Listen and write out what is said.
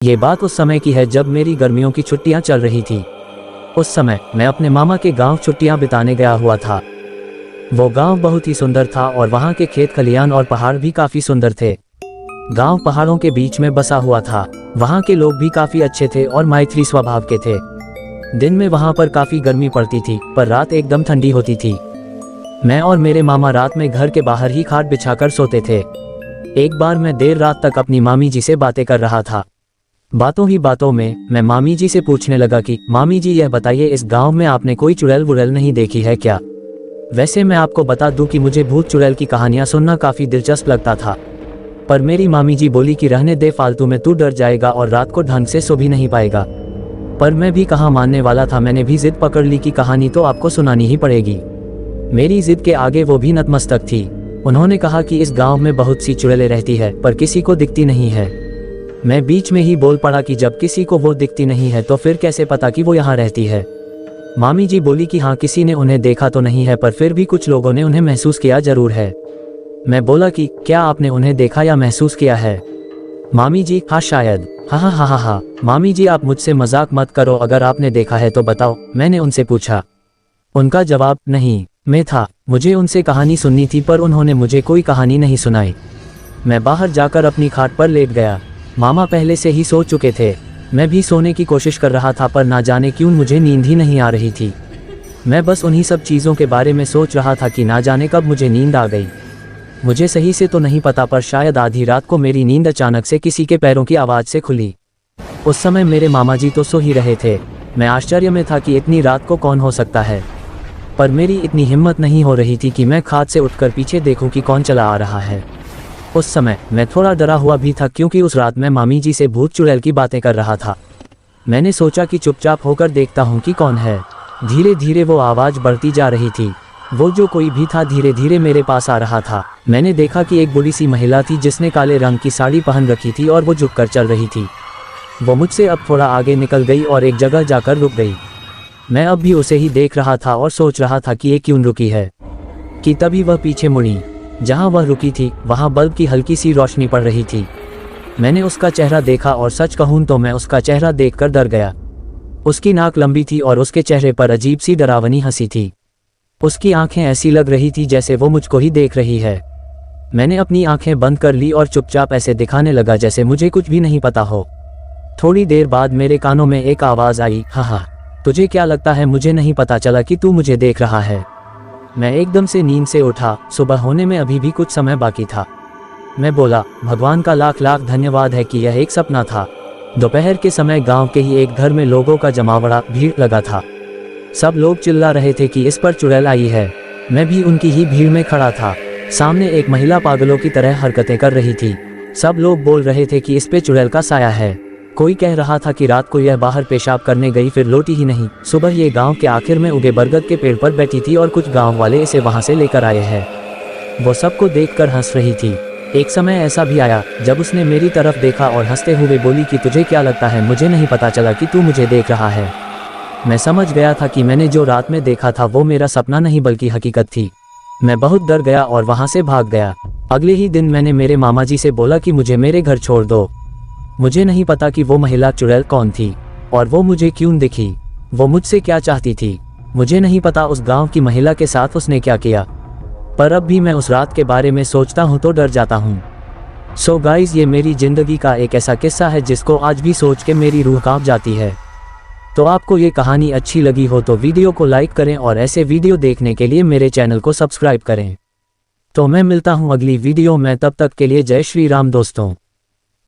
ये बात उस समय की है जब मेरी गर्मियों की छुट्टियां चल रही थी। उस समय मैं अपने मामा के गांव छुट्टियां बिताने गया हुआ था। वो गांव बहुत ही सुंदर था और वहां के खेत खलियान और पहाड़ भी काफी सुंदर थे। गांव पहाड़ों के बीच में बसा हुआ था। वहां के लोग भी काफी अच्छे थे और मैत्री स्वभाव के थे। दिन में वहां पर काफी गर्मी पड़ती थी, पर रात एकदम ठंडी होती थी। मैं और मेरे मामा रात में घर के बाहर ही खाट बिछाकर सोते थे। एक बार मैं देर रात तक अपनी मामी जी से बातें कर रहा था। बातों ही बातों में मैं मामी जी से पूछने लगा कि मामी जी, यह बताइए, इस गांव में आपने कोई चुड़ैल वुड़ैल नहीं देखी है क्या? वैसे मैं आपको बता दूं कि मुझे भूत चुड़ैल की कहानियां सुनना काफी दिलचस्प लगता था, पर मेरी मामी जी बोली कि रहने दे, फालतू में तू डर जाएगा और रात को ढंग से सो भी नहीं पाएगा। पर मैं भी कहाँ मानने वाला था। मैंने भी जिद पकड़ ली कि कहानी तो आपको सुनानी ही पड़ेगी। मेरी जिद के आगे वो भी नतमस्तक थी। उन्होंने कहा कि इस गांव में बहुत सी चुड़ैलें रहती है, पर किसी को दिखती नहीं है। मैं बीच में ही बोल पड़ा कि जब किसी को वो दिखती नहीं है तो फिर कैसे पता कि वो यहाँ रहती है? मामी जी बोली कि हाँ, किसी ने उन्हें देखा तो नहीं है, पर फिर भी कुछ लोगों ने उन्हें महसूस किया जरूर है। मैं बोला कि क्या आपने उन्हें देखा या महसूस किया है? मामी जी, हाँ शायद। हाँ हाँ हाँ हाँ हाँ। मामी जी, आप मुझसे मजाक मत करो, अगर आपने देखा है तो बताओ, मैंने उनसे पूछा। उनका जवाब नहीं में था। मुझे उनसे कहानी सुननी थी, पर उन्होंने मुझे कोई कहानी नहीं सुनाई। मैं बाहर जाकर अपनी खाट पर लेट गया। मामा पहले से ही सो चुके थे। मैं भी सोने की कोशिश कर रहा था, पर ना जाने क्यों मुझे नींद ही नहीं आ रही थी। मैं बस उन्हीं सब चीज़ों के बारे में सोच रहा था कि ना जाने कब मुझे नींद आ गई। मुझे सही से तो नहीं पता, पर शायद आधी रात को मेरी नींद अचानक से किसी के पैरों की आवाज़ से खुली। उस समय मेरे मामा जी तो सो ही रहे थे। मैं आश्चर्य में था कि इतनी रात को कौन हो सकता है, पर मेरी इतनी हिम्मत नहीं हो रही थी कि मैं खाट से उठकर पीछे देखूं कि कौन चला आ रहा है। उस समय मैं थोड़ा डरा हुआ भी था, क्योंकि उस रात मैं मामी जी से भूत चुड़ैल की बातें कर रहा था। मैंने सोचा कि चुपचाप होकर देखता हूँ कि कौन है। धीरे धीरे वो आवाज़ बढ़ती जा रही थी। वो जो कोई भी था धीरे धीरे मेरे पास आ रहा था। मैंने देखा कि एक बूढ़ी सी महिला थी जिसने काले रंग की साड़ी पहन रखी थी और वो झुककर चल रही थी। वो मुझसे अब थोड़ा आगे निकल गई और एक जगह जाकर रुक गई। मैं अब भी उसे ही देख रहा था और सोच रहा था कि ये क्यों रुकी है, कि तभी वह पीछे मुड़ी। जहाँ वह रुकी थी वहाँ बल्ब की हल्की सी रोशनी पड़ रही थी। मैंने उसका चेहरा देखा और सच कहूँ तो मैं उसका चेहरा देखकर डर गया। उसकी नाक लंबी थी और उसके चेहरे पर अजीब सी डरावनी हंसी थी। उसकी आंखें ऐसी लग रही थी जैसे वो मुझको ही देख रही है। मैंने अपनी आंखें बंद कर ली और चुपचाप ऐसे दिखाने लगा जैसे मुझे कुछ भी नहीं पता हो। थोड़ी देर बाद मेरे कानों में एक आवाज़ आई, हाँ हाँ, तुझे क्या लगता है मुझे नहीं पता चला कि तू मुझे देख रहा है? मैं एकदम से नींद से उठा। सुबह होने में अभी भी कुछ समय बाकी था। मैं बोला, भगवान का लाख लाख धन्यवाद है कि यह एक सपना था। दोपहर के समय गांव के ही एक घर में लोगों का जमावड़ा भीड़ लगा था। सब लोग चिल्ला रहे थे कि इस पर चुड़ैल आई है। मैं भी उनकी ही भीड़ में खड़ा था। सामने एक महिला पागलों की तरह हरकतें कर रही थी। सब लोग बोल रहे थे कि इस पे चुड़ैल का साया है। कोई कह रहा था कि रात को यह बाहर पेशाब करने गई, फिर लौटी ही नहीं। सुबह ये गांव के आखिर में उगे बरगद के पेड़ पर बैठी थी और कुछ गांव वाले इसे वहां से लेकर आए हैं। वो सबको देखकर हंस रही थी। एक समय ऐसा भी आया जब उसने मेरी तरफ देखा और हंसते हुए बोली कि तुझे क्या लगता है मुझे नहीं पता चला कि तू मुझे देख रहा है? मैं समझ गया था कि मैंने जो रात में देखा था वो मेरा सपना नहीं बल्कि हकीकत थी। मैं बहुत डर गया और वहां से भाग गया। अगले ही दिन मैंने मेरे मामा जी से बोला कि मुझे मेरे घर छोड़ दो। मुझे नहीं पता कि वो महिला चुड़ैल कौन थी और वो मुझे क्यों दिखी। वो मुझसे क्या चाहती थी मुझे नहीं पता। उस गांव की महिला के साथ उसने क्या किया, पर अब भी मैं उस रात के बारे में सोचता हूँ तो डर जाता हूँ। सो गाइज, ये मेरी जिंदगी का एक ऐसा किस्सा है जिसको आज भी सोच के मेरी रूह कांप जाती है। तो आपको ये कहानी अच्छी लगी हो तो वीडियो को लाइक करें और ऐसे वीडियो देखने के लिए मेरे चैनल को सब्सक्राइब करें। तो मैं मिलता हूँ अगली वीडियो में, तब तक के लिए जय श्री राम दोस्तों।